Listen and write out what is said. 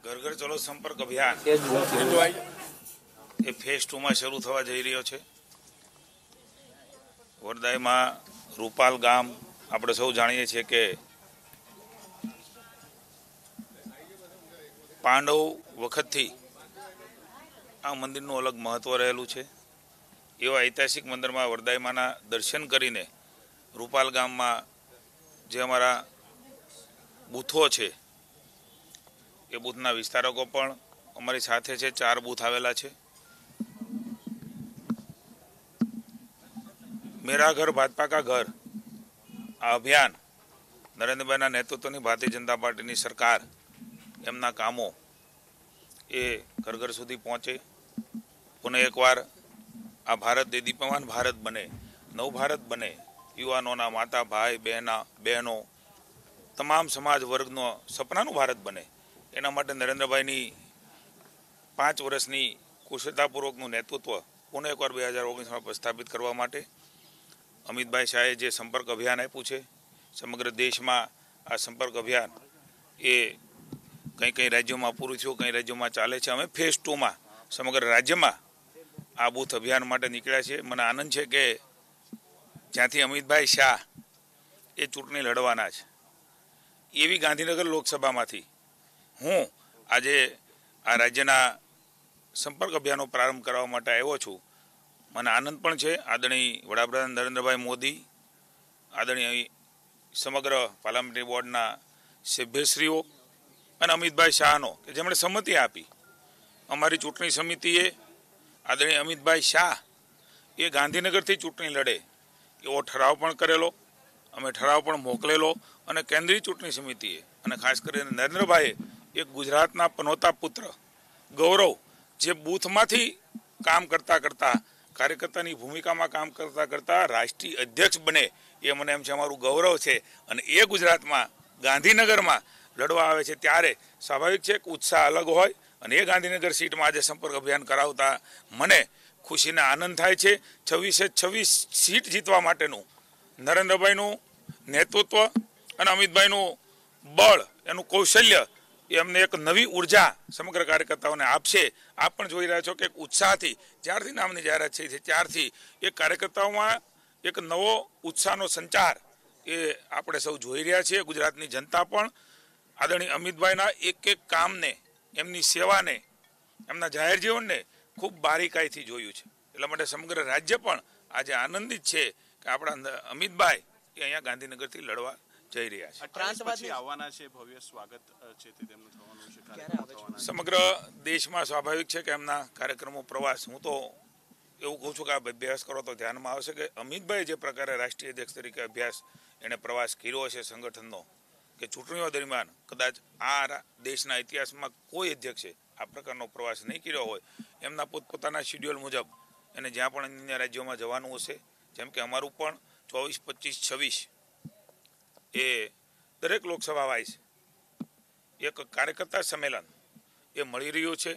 ઘર ઘર ચલો સંપર્ક અભિયાન એ ફેઝ 2 માં શરૂ થવા જઈ રહ્યો છે। વરદાયમાં રૂપાલ ગામ આપણે સૌ જાણીએ છીએ કે પાંડવ વખતથી આ મંદિરનું અલગ મહત્વ રહેલું છે। એવા ઐતિહાસિક મંદિરમાં વરદાયમાના દર્શન કરીને રૂપાલ ગામમાં જે અમારા બૂથો છે એ બૂથના વિસ્તારકો પણ અમારી સાથે છે। 4 બૂથ આવેલા છે। મેરા ઘર ભાજપા કા ઘર આ અભિયાન નરેન્દ્રભાઈના નેતૃત્વની ભારતીય જનતા પાર્ટીની સરકાર એમના કામો એ ઘર ઘર સુધી પહોંચે। પુનઃ એકવાર આ ભારત દેદીપ્યમાન ભારત બને, નવ ભારત બને, યુવાનોના માતા ભાઈ બહેનો તમામ સમાજ વર્ગનો સપનાનું ભારત બને, એના માટે નરેન્દ્રભાઈની 5 વર્ષની કુશળતાપૂર્વકનું નેતૃત્વ પુનઃ એકવાર 2019માં પ્રસ્થાપિત કરવા માટે અમિતભાઈ શાહે જે સંપર્ક અભિયાન આપ્યું છે, સમગ્ર દેશમાં આ સંપર્ક અભિયાન એ કઈ રાજ્યોમાં પૂરું થયું, કઈ રાજ્યોમાં ચાલે છે। અમે ફેઝ 2માં સમગ્ર રાજ્યમાં આ બૂથ અભિયાન માટે નીકળ્યા છીએ। મને આનંદ છે કે જ્યાંથી અમિતભાઈ શાહ એ ચૂંટણી લડવાના છે એવી ગાંધીનગર લોકસભામાંથી હું આજે આ રાજ્યના સંપર્ક અભિયાનનો પ્રારંભ કરવા માટે આવ્યો છું। મને આનંદ પણ છે। આદરણીય વડાપ્રધાન નરેન્દ્રભાઈ મોદી, આદરણીય સમગ્ર પાર્લામેન્ટરી બોર્ડના સભ્યશ્રીઓ અને અમિતભાઈ શાહનો કે જેમણે સંમતિ આપી। અમારી ચૂંટણી સમિતિએ આદરણીય અમિતભાઈ શાહ એ ગાંધીનગરથી ચૂંટણી લડે એવો ઠરાવ પણ કરેલો, અમે ઠરાવ પણ મોકલેલો અને કેન્દ્રીય ચૂંટણી સમિતિએ અને ખાસ કરીને નરેન્દ્રભાઈએ એક ગુજરાતના પનોતા પુત્ર ગૌરવ જે બૂથમાંથી કામ કરતા કાર્યકર્તાની ભૂમિકામાં કામ કરતા રાષ્ટ્રીય અધ્યક્ષ બને એ મને એમ છે અમારું ગૌરવ છે। અને એ ગુજરાતમાં ગાંધીનગરમાં લડવા આવે છે ત્યારે સ્વાભાવિક છે કે ઉત્સાહ અલગ હોય અને એ ગાંધીનગર સીટમાં આજે સંપર્ક અભિયાન કરાવતા મને ખુશીને આનંદ થાય છે। 26 સીટ જીતવા માટેનું નરેન્દ્રભાઈનું નેતૃત્વ અને અમિતભાઈનું બળ, એનું કૌશલ્ય એ અમને એક નવી ઉર્જા સમગ્ર કાર્યકર્તાઓને આપશે। આપ પણ જોઈ રહ્યા છો કે ઉત્સાહથી જ્યારથી નામની જાહેરાત થઈ છે ત્યારથી એક કાર્યકર્તાઓમાં એક નવો ઉત્સાહનો સંચાર એ આપણે સૌ જોઈ રહ્યા છીએ। ગુજરાતની જનતા પણ આદરણીય અમિતભાઈના એક કામને, એમની સેવાને, એમના જાહેર જીવનને ખૂબ બારીકાઈથી જોયું છે। એટલા માટે સમગ્ર રાજ્ય પણ આજે આનંદિત છે કે આપણા અમિતભાઈ એ અહીંયા ગાંધીનગરથી લડવા જઈ રહ્યા છે। સમગ્ર દેશમાં સ્વાભાવિક છે કે એમના કાર્યક્રમો પ્રવાસ, હું તો એવું કહું છું કે આ અભ્યાસ કરો તો ધ્યાનમાં આવશે કે અમિતભાઈ જે પ્રકારે રાષ્ટ્રીય અધ્યક્ષ તરીકે અભ્યાસ એને પ્રવાસ કર્યો છે સંગઠનનો કે ચૂંટણીઓ દરમિયાન કદાચ આ દેશના ઇતિહાસમાં કોઈ અધ્યક્ષે આ પ્રકારનો પ્રવાસ નહીં કર્યો હોય। એમના પોતપોતાના શિડ્યુલ મુજબ એને જ્યાં પણ અન્ય રાજ્યોમાં જવાનું હશે, જેમ કે અમારું પણ 24, 25, 26 એ દરેક લોકસભા વાઇઝ એક કાર્યકર્તા સંમેલન એ મળી રહ્યું છે।